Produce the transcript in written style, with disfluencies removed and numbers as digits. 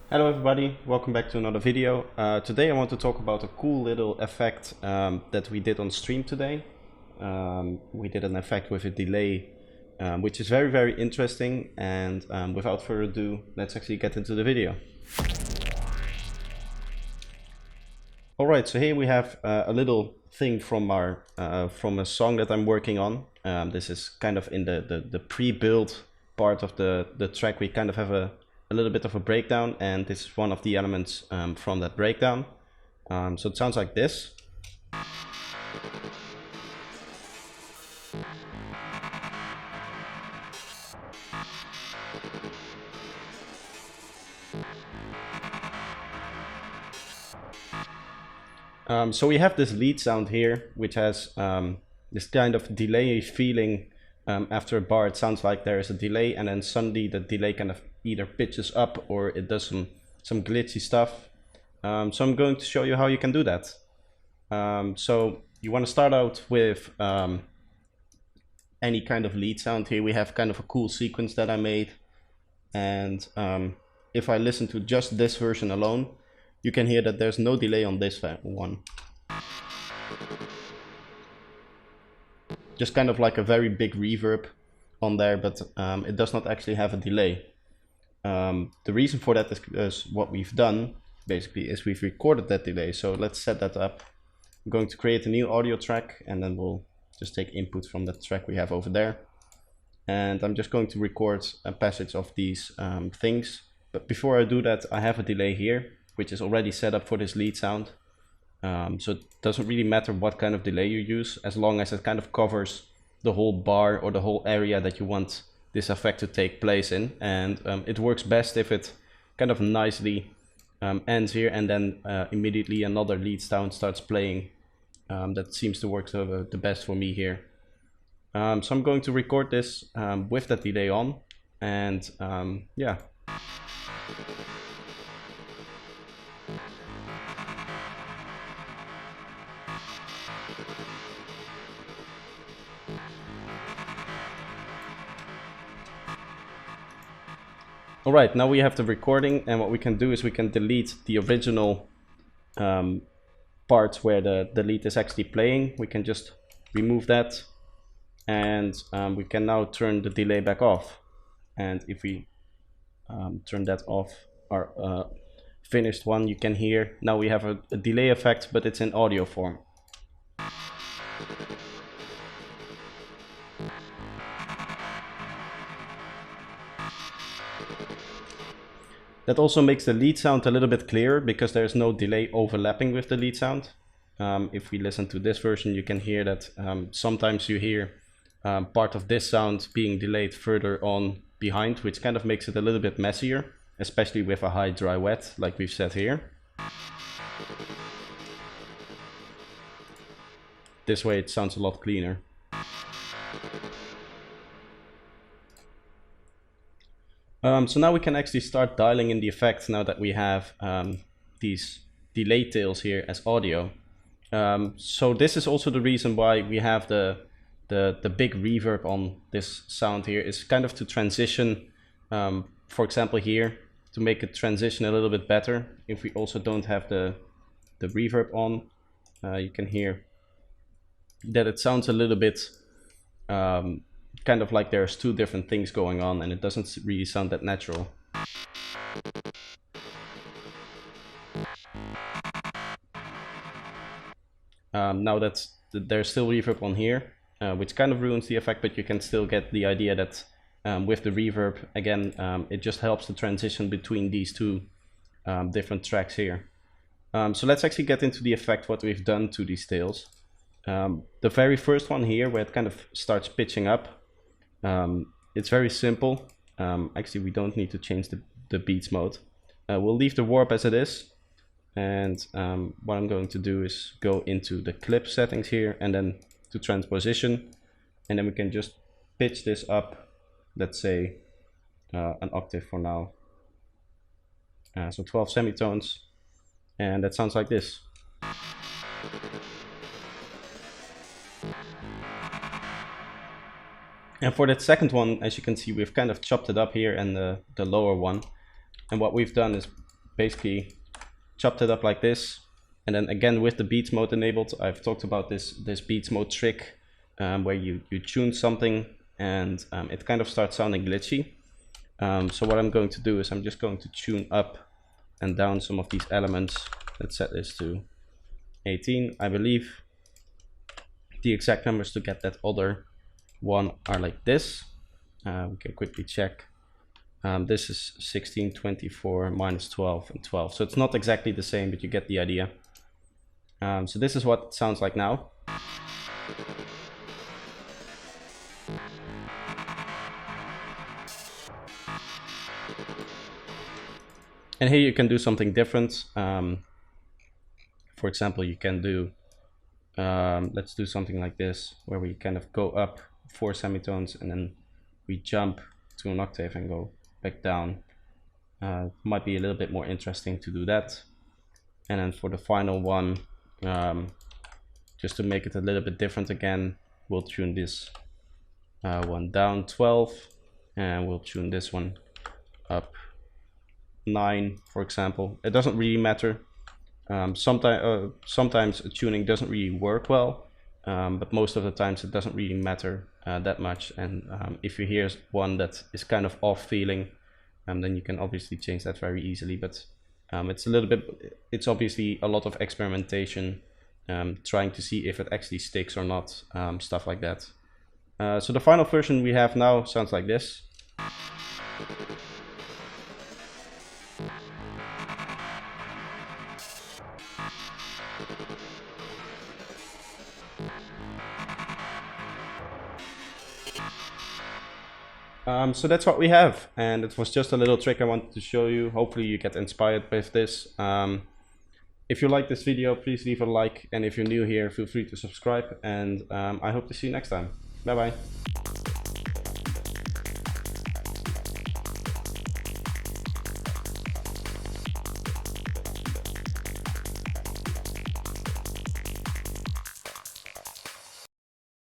Hello everybody, welcome back to another video. Today I want to talk about a cool little effect that we did on stream today. We did an effect with a delay, which is very interesting, and without further ado, let's actually get into the video. Alright, so here we have a little thing from our from a song that I'm working on. This is kind of in the pre-build part of the track. We kind of have a little bit of a breakdown, and this is one of the elements from that breakdown. So it sounds like this. So we have this lead sound here, which has this kind of delay feeling. After a bar, it sounds like there is a delay, and then suddenly the delay kind of either pitches up or it does some glitchy stuff. So I'm going to show you how you can do that. So you want to start out with any kind of lead sound. Here we have kind of a cool sequence that I made, and if I listen to just this version alone, you can hear that there's no delay on this one. Just kind of like a very big reverb on there, but it does not actually have a delay. The reason for that is because what we've done basically is we've recorded that delay. So let's set that up. I'm going to create a new audio track, and then we'll just take input from the track we have over there. And I'm just going to record a passage of these things. But before I do that, I have a delay here, which is already set up for this lead sound. So it doesn't really matter what kind of delay you use, as long as it kind of covers the whole bar or the whole area that you want this effect to take place in. And it works best if it kind of nicely ends here, and then immediately another lead sound starts playing. That seems to work the best for me here. So I'm going to record this with that delay on, and yeah. Alright, now we have the recording, and what we can do is we can delete the original parts where the lead is actually playing. We can just remove that, and we can now turn the delay back off. And if we turn that off, our finished one, you can hear now we have a delay effect, but it's in audio form. That also makes the lead sound a little bit clearer, because there's no delay overlapping with the lead sound. If we listen to this version, you can hear that sometimes you hear part of this sound being delayed further on behind, which kind of makes it a little bit messier, especially with a high dry wet like we've set here. This way it sounds a lot cleaner. So now we can actually start dialing in the effects now that we have these delay tails here as audio. So this is also the reason why we have the big reverb on this sound here, is kind of to transition, for example here, to make it transition a little bit better. If we also don't have the reverb on, you can hear that it sounds a little bit kind of like there's two different things going on, and it doesn't really sound that natural. Now there's still reverb on here, which kind of ruins the effect, but you can still get the idea that with the reverb, again, it just helps the transition between these two different tracks here. So let's actually get into the effect, what we've done to these tails. The very first one here, where it kind of starts pitching up, it's very simple. Actually, we don't need to change the beats mode. We'll leave the warp as it is, and what I'm going to do is go into the clip settings here, and then to transposition, and then we can just pitch this up, let's say an octave for now, so 12 semitones, and that sounds like this. And for that second one, as you can see, we've kind of chopped it up here, and the lower one. And what we've done is basically chopped it up like this. And then again, with the beats mode enabled, I've talked about this beats mode trick where you tune something and it kind of starts sounding glitchy. So what I'm going to do is I'm just going to tune up and down some of these elements. Let's set this to 18. I believe the exact numbers to get that other one are like this. We can quickly check. This is 16, 24, minus 12, and 12. So it's not exactly the same, but you get the idea. So this is what it sounds like now. And here you can do something different. For example, you can do, let's do something like this, where we kind of go up 4 semitones and then we jump to an octave and go back down. Might be a little bit more interesting to do that. And then for the final one, just to make it a little bit different again, we'll tune this one down 12, and we'll tune this one up 9, for example. It doesn't really matter. Sometimes tuning doesn't really work well, but most of the times it doesn't really matter that much. And if you hear one that is kind of off feeling, then you can obviously change that very easily. But it's obviously a lot of experimentation, trying to see if it actually sticks or not, stuff like that. So the final version we have now sounds like this. So that's what we have, and it was just a little trick I wanted to show you. Hopefully you get inspired with this. If you like this video, please leave a like, and if you're new here, feel free to subscribe, and I hope to see you next time. Bye bye.